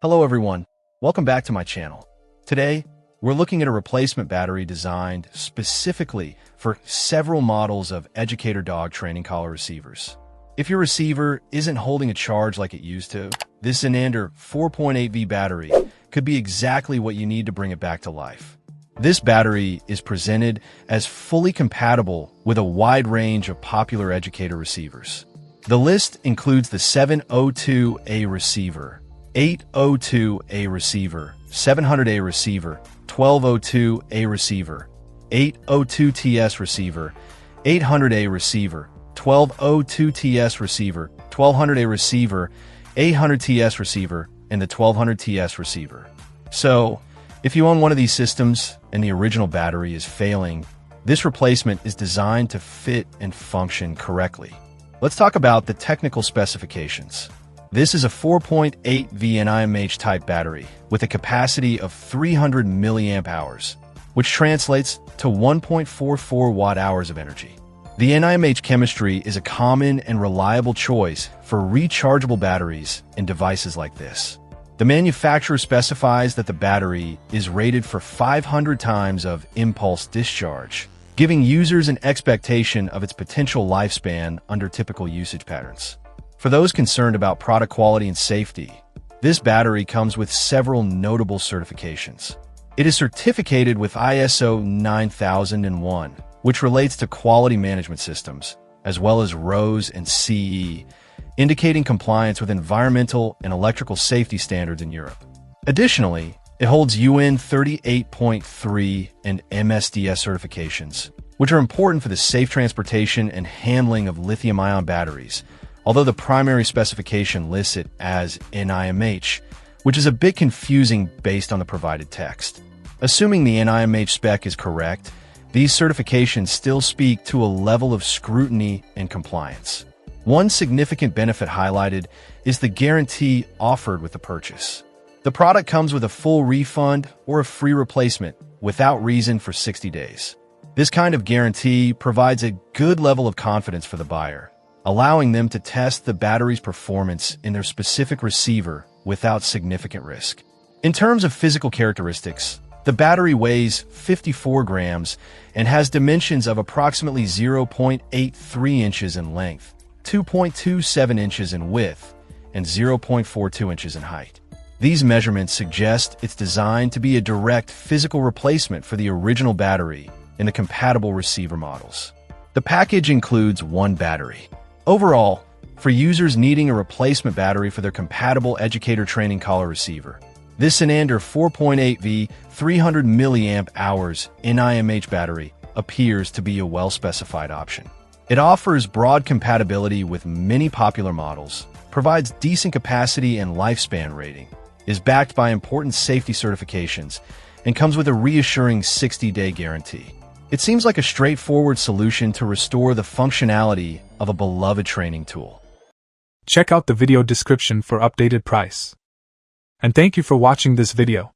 Hello everyone, welcome back to my channel. Today, we're looking at a replacement battery designed specifically for several models of Educator dog training collar receivers. If your receiver isn't holding a charge like it used to, this 4.8V battery could be exactly what you need to bring it back to life. This battery is presented as fully compatible with a wide range of popular Educator receivers. The list includes the 702A receiver, 802A receiver, 700A receiver, 1202A receiver, 802TS receiver, 800A receiver, 1202TS receiver, 1200A receiver, 800TS receiver, and the 1200TS receiver. So, if you own one of these systems and the original battery is failing, this replacement is designed to fit and function correctly. Let's talk about the technical specifications. This is a 4.8V NIMH type battery with a capacity of 300 milliamp hours, which translates to 1.44 watt-hours of energy. The NIMH chemistry is a common and reliable choice for rechargeable batteries in devices like this. The manufacturer specifies that the battery is rated for 500 times of impulse discharge, giving users an expectation of its potential lifespan under typical usage patterns. For those concerned about product quality and safety, this battery comes with several notable certifications. It is certificated with ISO 9001, which relates to quality management systems, as well as RoHS and CE, indicating compliance with environmental and electrical safety standards in Europe. Additionally, it holds UN 38.3 and MSDS certifications, which are important for the safe transportation and handling of lithium-ion batteries, although the primary specification lists it as NIMH, which is a bit confusing based on the provided text. Assuming the NIMH spec is correct, these certifications still speak to a level of scrutiny and compliance. One significant benefit highlighted is the guarantee offered with the purchase. The product comes with a full refund or a free replacement without reason for 60 days. This kind of guarantee provides a good level of confidence for the buyer, allowing them to test the battery's performance in their specific receiver without significant risk. In terms of physical characteristics, the battery weighs 54 grams and has dimensions of approximately 0.83 inches in length, 2.27 inches in width, and 0.42 inches in height. These measurements suggest it's designed to be a direct physical replacement for the original battery in the compatible receiver models. The package includes one battery. Overall, for users needing a replacement battery for their compatible Educator training collar receiver, this 4.8V 300 milliamp hours NIMH battery appears to be a well-specified option. It offers broad compatibility with many popular models, provides decent capacity and lifespan rating, is backed by important safety certifications, and comes with a reassuring 60-day guarantee. It seems like a straightforward solution to restore the functionality of a beloved training tool. Check out the video description for updated price. And thank you for watching this video.